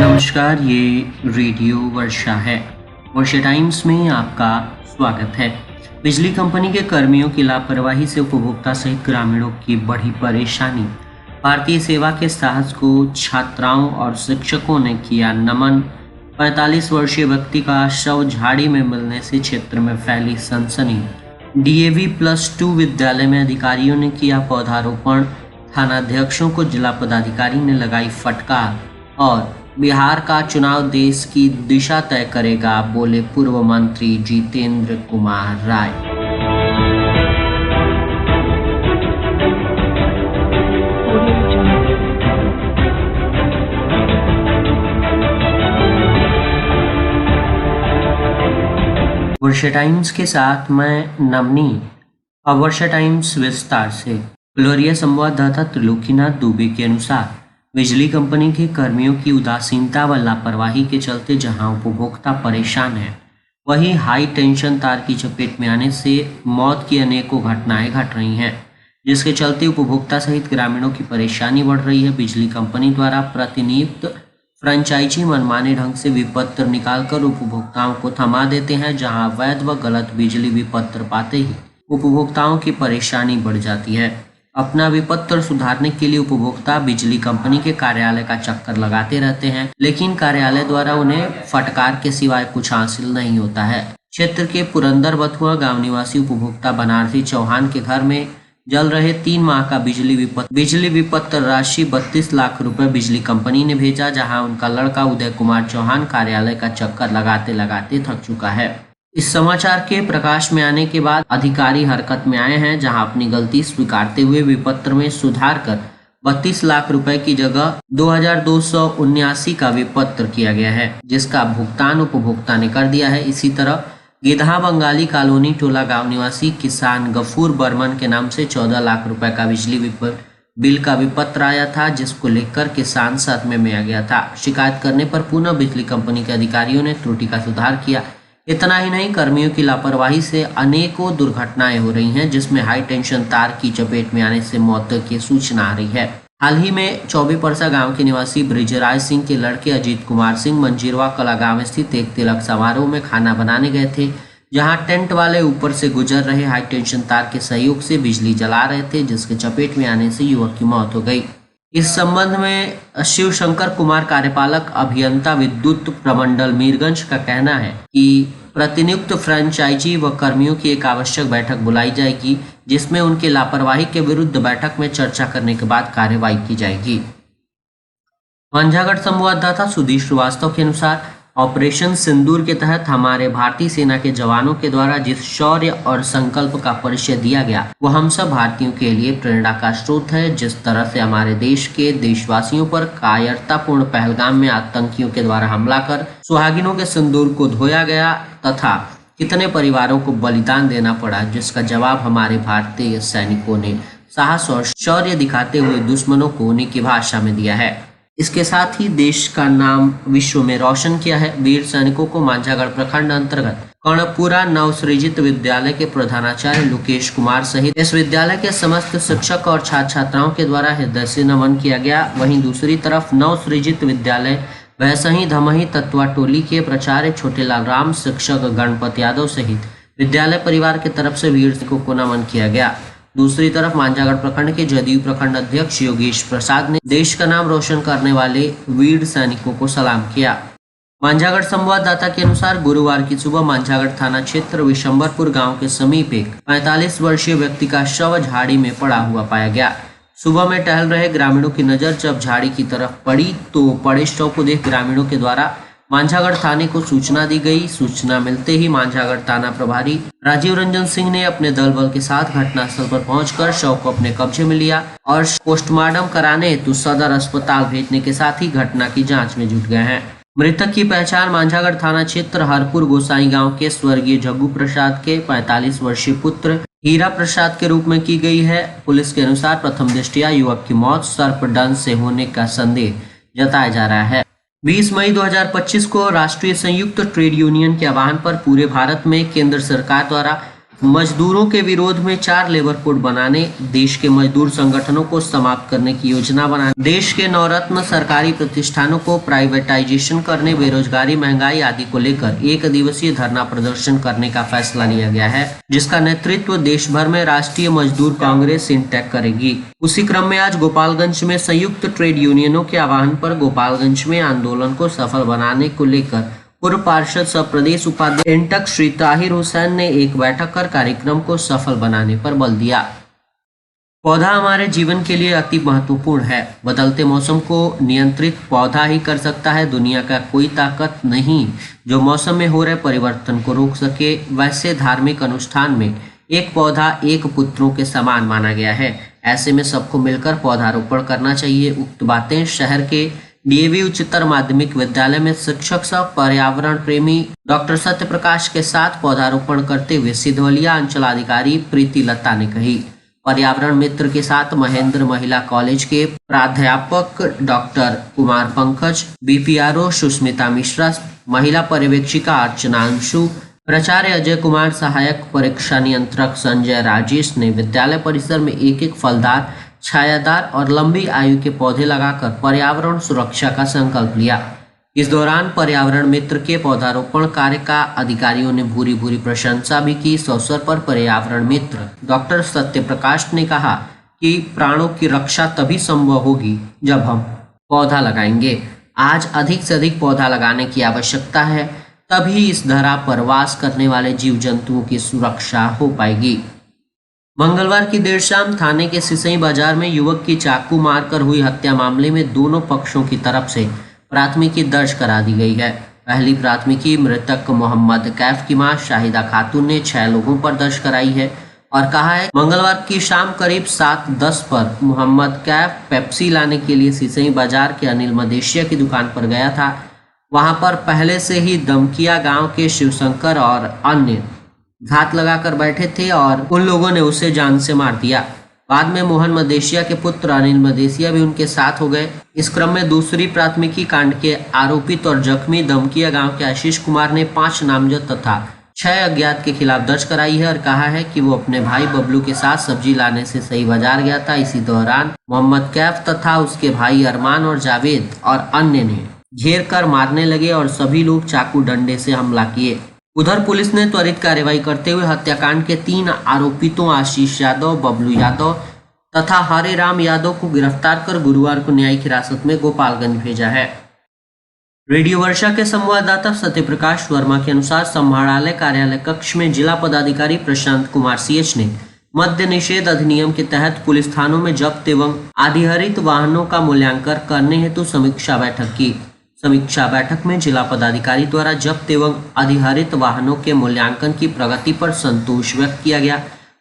नमस्कार, ये रेडियो वर्षा है। वर्षा टाइम्स में आपका स्वागत है। बिजली कंपनी के कर्मियों की लापरवाही से उपभोक्ता सहित ग्रामीणों की बढ़ी परेशानी। भारतीय सेवा के साहस को छात्राओं और शिक्षकों ने किया नमन। 45 वर्षीय व्यक्ति का शव झाड़ी में मिलने से क्षेत्र में फैली सनसनी। डीएवी +2 विद्यालय में अधिकारियों ने किया पौधारोपण। थानाध्यक्षों को जिला पदाधिकारी ने लगाई फटकार। और बिहार का चुनाव देश की दिशा तय करेगा, बोले पूर्व मंत्री जितेंद्र कुमार राय। वर्षा टाइम्स के साथ मैं नवनी। अब वर्षा टाइम्स विस्तार से। ग्लोरिया संवाददाता त्रिलोकीनाथ दुबे के अनुसार बिजली कंपनी के कर्मियों की उदासीनता व लापरवाही के चलते जहां उपभोक्ता परेशान है, वहीं हाई टेंशन तार की चपेट में आने से मौत की अनेकों घटनाएं घट रही हैं, जिसके चलते उपभोक्ता सहित ग्रामीणों की परेशानी बढ़ रही है। बिजली कंपनी द्वारा प्रतिनियुक्त फ्रेंचाइजी मनमाने ढंग से विपत्र निकालकर उपभोक्ताओं को थमा देते हैं, जहां अवैध व गलत बिजली विपत्र पाते ही उपभोक्ताओं की परेशानी बढ़ जाती है। अपना विपत्र सुधारने के लिए उपभोक्ता बिजली कंपनी के कार्यालय का चक्कर लगाते रहते हैं, लेकिन कार्यालय द्वारा उन्हें फटकार के सिवाय कुछ हासिल नहीं होता है। क्षेत्र के पुरंदर बथुआ गांव निवासी उपभोक्ता बनारसी चौहान के घर में जल रहे 3 माह का बिजली विपत्र राशि 32 लाख रुपए बिजली कंपनी ने भेजा, जहां उनका लड़का उदय कुमार चौहान कार्यालय का चक्कर लगाते लगाते थक चुका है। इस समाचार के प्रकाश में आने के बाद अधिकारी हरकत में आए हैं, जहां अपनी गलती स्वीकारते हुए विपत्र में सुधार कर 32 लाख रुपए की जगह 2279 का विपत्र किया गया है, जिसका भुगतान उपभोक्ता ने कर दिया है। इसी तरह गिधा बंगाली कॉलोनी टोला गांव निवासी किसान गफूर बर्मन के नाम से 14 लाख रुपए का बिजली बिल का विपत्र आया था, जिसको लेकर किसान सदमे में आ गया था। शिकायत करने पर पुनः बिजली कंपनी के अधिकारियों ने त्रुटि का सुधार किया। इतना ही नहीं, कर्मियों की लापरवाही से अनेकों दुर्घटनाएं हो रही हैं, जिसमें हाई टेंशन तार की चपेट में आने से मौत की सूचना आ रही है। हाल ही में चौबे परसा गांव के निवासी ब्रिजराज सिंह के लड़के अजीत कुमार सिंह मंजीरवा कला गांव स्थित एक तिलक समारोह में खाना बनाने गए थे, जहां टेंट वाले ऊपर से गुजर रहे हाई टेंशन तार के सहयोग से बिजली जला रहे थे, जिसके चपेट में आने से युवक की मौत हो गई। इस संबंध में शिव शंकर कुमार, कार्यपालक अभियंता विद्युत प्रमंडल मीरगंज का कहना है कि प्रतिनियुक्त फ्रेंचाइजी व कर्मियों की एक आवश्यक बैठक बुलाई जाएगी, जिसमें उनके लापरवाही के विरुद्ध बैठक में चर्चा करने के बाद कार्यवाही की जाएगी। मंझागढ़ संवाददाता सुधीर श्रीवास्तव के अनुसार ऑपरेशन सिंदूर के तहत हमारे भारतीय सेना के जवानों के द्वारा जिस शौर्य और संकल्प का परिचय दिया गया, वो हम सब भारतीयों के लिए प्रेरणा का स्रोत है। जिस तरह से हमारे देश के देशवासियों पर कायरतापूर्ण पहलगाम में आतंकियों के द्वारा हमला कर सुहागिनों के सिंदूर को धोया गया तथा कितने परिवारों को बलिदान देना पड़ा, जिसका जवाब हमारे भारतीय सैनिकों ने साहस और शौर्य दिखाते हुए दुश्मनों को उन्हीं की भाषा में दिया है। इसके साथ ही देश का नाम विश्व में रोशन किया है। वीर सैनिकों को मांझागढ़ प्रखंड अंतर्गत कर्णपुरा नवसृजित विद्यालय के प्रधानाचार्य लोकेश कुमार सहित इस विद्यालय के समस्त शिक्षक और छात्र छात्राओं के द्वारा हृदय से नमन किया गया। वहीं दूसरी तरफ नवसृजित विद्यालय वैसही धमही तत्वा टोली के प्राचार्य छोटेलाल राम, शिक्षक गणपत यादव सहित विद्यालय परिवार की तरफ से वीर सैनिकों को नमन किया गया। दूसरी तरफ मांझागढ़ प्रखंड के जदयू प्रखंड अध्यक्ष योगेश प्रसाद ने देश का नाम रोशन करने वाले वीर सैनिकों को सलाम किया। मांझागढ़ संवाददाता के अनुसार गुरुवार की सुबह मांझागढ़ थाना क्षेत्र विशंबरपुर गांव के समीप एक 45 वर्षीय व्यक्ति का शव झाड़ी में पड़ा हुआ पाया गया। सुबह में टहल रहे ग्रामीणों की नजर जब झाड़ी की तरफ पड़ी तो पड़े शव को देख ग्रामीणों के द्वारा मांझागढ़ थाने को सूचना दी गई। सूचना मिलते ही मांझागढ़ थाना प्रभारी राजीव रंजन सिंह ने अपने दल बल के साथ घटनास्थल पर पहुंचकर शव को अपने कब्जे में लिया और पोस्टमार्टम कराने हेतु सदर अस्पताल भेजने के साथ ही घटना की जांच में जुट गए हैं। मृतक की पहचान मांझागढ़ थाना क्षेत्र हरपुर गोसाई गांव के स्वर्गीय जग्गू प्रसाद के 45 वर्षीय पुत्र हीरा प्रसाद के रूप में की गई है। पुलिस के अनुसार प्रथम दृष्टया युवक की मौत सर्पदंश से होने का संदेह जताया जा रहा है। 20 मई 2025 को राष्ट्रीय संयुक्त ट्रेड यूनियन के आह्वान पर पूरे भारत में केंद्र सरकार द्वारा मजदूरों के विरोध में 4 लेबर कोड बनाने, देश के मजदूर संगठनों को समाप्त करने की योजना बनाने, देश के नवरत्न सरकारी प्रतिष्ठानों को प्राइवेटाइजेशन करने, बेरोजगारी, महंगाई आदि को लेकर 1 दिवसीय धरना प्रदर्शन करने का फैसला लिया गया है, जिसका नेतृत्व देश भर में राष्ट्रीय मजदूर कांग्रेस इंटेक करेगी। उसी क्रम में आज गोपालगंज में संयुक्त ट्रेड यूनियनों के आह्वान पर गोपालगंज में आंदोलन को सफल बनाने को लेकर पूर्व पार्षद सह प्रदेश उपाध्यक्ष इंटक श्री ताहिर हुसैन ने एक बैठक कर कार्यक्रम को सफल बनाने पर बल दिया। पौधा हमारे जीवन के लिए अति महत्वपूर्ण है। बदलते मौसम को नियंत्रित पौधा ही कर सकता है। दुनिया का कोई ताकत नहीं जो मौसम में हो रहे परिवर्तन को रोक सके। वैसे धार्मिक अनुष्ठान में एक पौधा एक पुत्रों के समान माना गया है। ऐसे में सबको मिलकर पौधारोपण करना चाहिए। उक्त बातें शहर के डीएवी उच्चतर माध्यमिक विद्यालय में शिक्षक सह पर्यावरण प्रेमी डॉक्टर सत्य प्रकाश के साथ पौधारोपण करते हुए सिधवलिया अंचलाधिकारी प्रीति लता ने कही। पर्यावरण मित्र के साथ महेंद्र महिला कॉलेज के प्राध्यापक डॉक्टर कुमार पंकज, बीपीआरओ सुष्मिता मिश्रा, महिला पर्यवेक्षिका अर्चना अंशु, प्राचार्य अजय कुमार, सहायक परीक्षा नियंत्रक संजय राजेश ने विद्यालय परिसर में एक फलदार, छायादार और लंबी आयु के पौधे लगाकर पर्यावरण सुरक्षा का संकल्प लिया। इस दौरान पर्यावरण मित्र के पौधारोपण कार्य का अधिकारियों ने भूरी भूरी प्रशंसा भी की। इस अवसर पर पर्यावरण मित्र डॉक्टर सत्य प्रकाश ने कहा कि प्राणों की रक्षा तभी संभव होगी जब हम पौधा लगाएंगे। आज अधिक से अधिक पौधा लगाने की आवश्यकता है, तभी इस धरा पर वास करने वाले जीव जंतुओं की सुरक्षा हो पाएगी। मंगलवार की देर शाम थाने के सिसई बाजार में युवक की चाकू मारकर हुई हत्या मामले में दोनों पक्षों की तरफ से प्राथमिकी दर्ज करा दी गई है। पहली प्राथमिकी मृतक मोहम्मद कैफ की मां शाहिदा खातून ने 6 लोगों पर दर्ज कराई है और कहा है मंगलवार की शाम करीब 7:10 पर मोहम्मद कैफ पेप्सी लाने के लिए सिसई बाजार के अनिल मदेशिया की दुकान पर गया था। वहां पर पहले से ही दमकिया गांव के शिवशंकर और अन्य घात लगाकर बैठे थे और उन लोगों ने उसे जान से मार दिया। बाद में मोहन मदेशिया के पुत्र अनिल मदेशिया भी उनके साथ हो गए। इस क्रम में दूसरी प्राथमिकी कांड के आरोपित और जख्मी दमकिया गांव के आशीष कुमार ने 5 नामजद तथा 6 अज्ञात के खिलाफ दर्ज कराई है और कहा है कि वो अपने भाई बबलू के साथ सब्जी लाने से सही बाजार गया था। इसी दौरान मोहम्मद कैफ तथा उसके भाई अरमान और जावेद और अन्य ने घेर कर मारने लगे और सभी लोग चाकू डंडे से हमला किए। उधर पुलिस ने त्वरित कार्रवाई करते हुए हत्याकांड के 3 आरोपितों आशीष यादव, बबलू यादव तथा हरे राम यादव को गिरफ्तार कर गुरुवार को न्यायिक हिरासत में गोपालगंज भेजा है। रेडियो वर्षा के संवाददाता सत्य प्रकाश वर्मा के अनुसार संभाड़ालय कार्यालय कक्ष में जिला पदाधिकारी प्रशांत कुमार सीएच ने मद्य निषेध अधिनियम के तहत पुलिस थानों में जब्त एवं अधिहरित वाहनों का मूल्यांकन करने हेतु समीक्षा बैठक की। समीक्षा बैठक में जिला पदाधिकारी द्वारा जब्त एवं अधिहरित वाहनों के मूल्यांकन की प्रगति पर संतोष व्यक्त किया गया,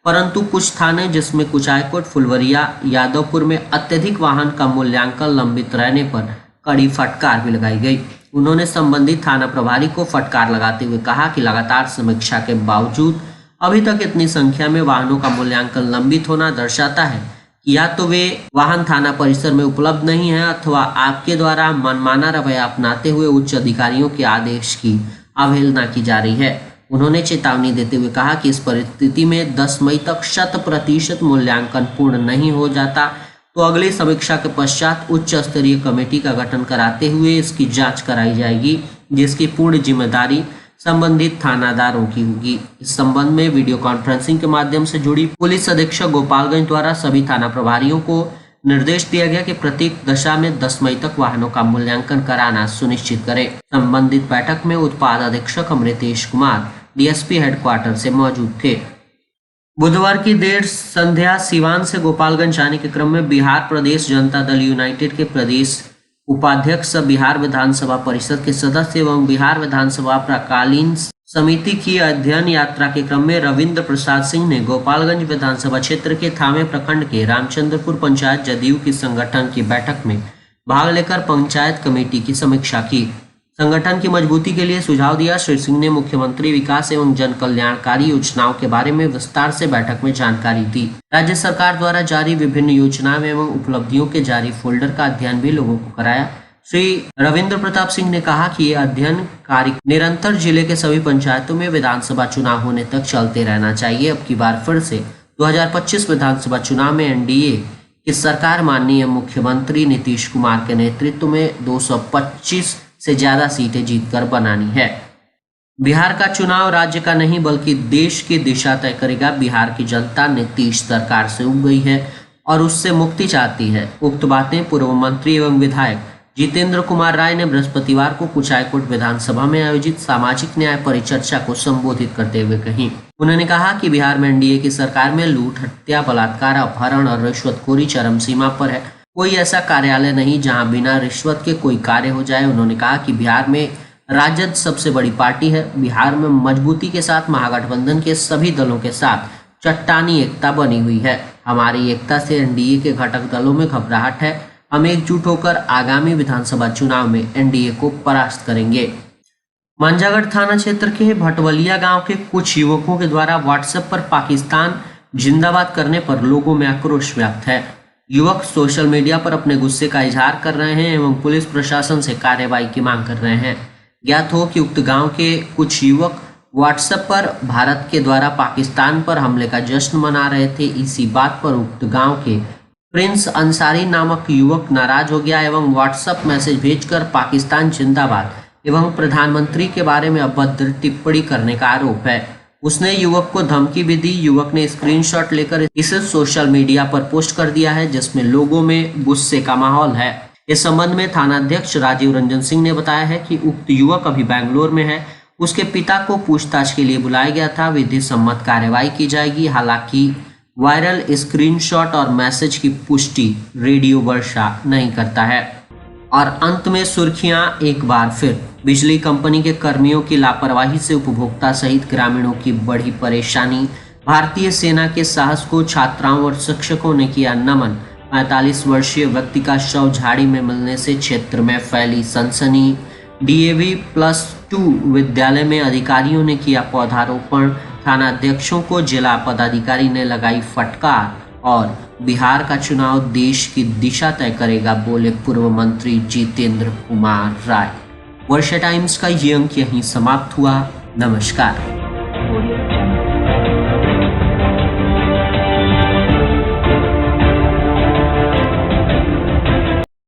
परंतु कुछ थाने जिसमें कुचायकोट, फुलवरिया, यादवपुर में अत्यधिक वाहन का मूल्यांकन लंबित रहने पर कड़ी फटकार भी लगाई गई। उन्होंने संबंधित थाना प्रभारी को फटकार लगाते हुए कहा कि लगातार समीक्षा के बावजूद अभी तक इतनी संख्या में वाहनों का मूल्यांकन लंबित होना दर्शाता है या तो वे वाहन थाना परिसर में उपलब्ध नहीं है अथवा आपके द्वारा मनमाना रवैया अपनाते हुए उच्च अधिकारियों के आदेश की अवहेलना की जा रही है। उन्होंने चेतावनी देते हुए कहा कि इस परिस्थिति में 10 मई तक 100% मूल्यांकन पूर्ण नहीं हो जाता तो अगली समीक्षा के पश्चात उच्च स्तरीय कमेटी का गठन कराते हुए इसकी जांच कराई जाएगी, जिसकी पूर्ण जिम्मेदारी संबंधित थानादारों की होगी। इस संबंध में वीडियो कॉन्फ्रेंसिंग के माध्यम से जुड़ी पुलिस अधीक्षक गोपालगंज द्वारा सभी थाना प्रभारियों को निर्देश दिया गया कि प्रत्येक दशा में 10 मई तक वाहनों का मूल्यांकन कराना सुनिश्चित करें। संबंधित बैठक में उत्पाद अधीक्षक अमृतेश कुमार डीएसपी हेडक्वार्टर से मौजूद थे। बुधवार की देर संध्या सिवान से गोपालगंज जाने के क्रम में बिहार प्रदेश जनता दल यूनाइटेड के प्रदेश उपाध्यक्ष बिहार विधानसभा परिषद के सदस्य एवं बिहार विधानसभा प्राकालीन समिति की अध्ययन यात्रा के क्रम में रविंद्र प्रसाद सिंह ने गोपालगंज विधानसभा क्षेत्र के थामे प्रखंड के रामचंद्रपुर पंचायत जदयू की संगठन की बैठक में भाग लेकर पंचायत कमेटी की समीक्षा की। संगठन की मजबूती के लिए सुझाव दिया। श्री सिंह ने मुख्यमंत्री विकास एवं जन कल्याणकारी योजनाओं के बारे में विस्तार से बैठक में जानकारी दी। राज्य सरकार द्वारा जारी विभिन्न योजनाओं एवं उपलब्धियों के जारी फोल्डर का अध्ययन भी लोगों को कराया। श्री रविंद्र प्रताप सिंह ने कहा कि ये अध्ययन कार्य निरंतर जिले के सभी पंचायतों में विधानसभा चुनाव होने तक चलते रहना चाहिए। अब की बार फिर से 2025 विधानसभा चुनाव में एनडीए की सरकार माननीय मुख्यमंत्री नीतीश कुमार के नेतृत्व में 225 से ज्यादा सीटें जीतकर बनानी है। बिहार का चुनाव राज्य का नहीं बल्कि देश की दिशा तय करेगा। बिहार की जनता नीतीश सरकार से उब गई है और उससे मुक्ति चाहती है। उक्त बातें पूर्व मंत्री एवं विधायक जितेंद्र कुमार राय ने बृहस्पतिवार को कुचायकोट विधानसभा में आयोजित सामाजिक न्याय परिचर्चा को संबोधित करते हुए कही। उन्होंने कहा कि बिहार में एनडीए की सरकार में लूट, हत्या, बलात्कार, अपहरण और रिश्वतखोरी चरम सीमा पर है। कोई ऐसा कार्यालय नहीं जहां बिना रिश्वत के कोई कार्य हो जाए। उन्होंने कहा कि बिहार में राजद सबसे बड़ी पार्टी है। बिहार में मजबूती के साथ महागठबंधन के सभी दलों के साथ चट्टानी एकता बनी हुई है। हमारी एकता से एनडीए के घटक दलों में घबराहट है। हम एकजुट होकर आगामी विधानसभा चुनाव में एनडीए को परास्त करेंगे। मांझागढ़ थाना क्षेत्र के भटवलिया गांव के कुछ युवकों के द्वारा व्हाट्सएप पर पाकिस्तान जिंदाबाद करने पर लोगों में आक्रोश व्याप्त है। युवक सोशल मीडिया पर अपने गुस्से का इजहार कर रहे हैं एवं पुलिस प्रशासन से कार्रवाई की मांग कर रहे हैं। ज्ञात हो कि उक्त गांव के कुछ युवक व्हाट्सएप पर भारत के द्वारा पाकिस्तान पर हमले का जश्न मना रहे थे। इसी बात पर उक्त गांव के प्रिंस अंसारी नामक युवक नाराज हो गया एवं व्हाट्सएप मैसेज भेजकर पाकिस्तान जिंदाबाद एवं प्रधानमंत्री के बारे में अभद्र टिप्पणी करने का आरोप है। उसने युवक को धमकी भी दी। युवक ने स्क्रीनशॉट लेकर इसे सोशल मीडिया पर पोस्ट कर दिया है, जिसमें लोगों में गुस्से का माहौल है। इस संबंध में थानाध्यक्ष राजीव रंजन सिंह ने बताया है कि उक्त युवक अभी बेंगलोर में है। उसके पिता को पूछताछ के लिए बुलाया गया था। विधि सम्मत कार्रवाई की जाएगी। हालांकि वायरल स्क्रीनशॉट और मैसेज की पुष्टि रेडियो वर्षा नहीं करता है। और अंत में सुर्खियां एक बार फिर। बिजली कंपनी के कर्मियों की लापरवाही से उपभोक्ता सहित ग्रामीणों की बढ़ी परेशानी। भारतीय सेना के साहस को छात्राओं और शिक्षकों ने किया नमन। 45 वर्षीय व्यक्ति का शव झाड़ी में मिलने से क्षेत्र में फैली सनसनी। डीएवी +2 विद्यालय में अधिकारियों ने किया पौधारोपण। थानाध्यक्षों को जिला पदाधिकारी ने लगाई फटकार। और बिहार का चुनाव देश की दिशा तय करेगा, बोले पूर्व मंत्री जितेंद्र कुमार राय। वर्षा टाइम्स का ये अंक यहीं समाप्त हुआ। नमस्कार।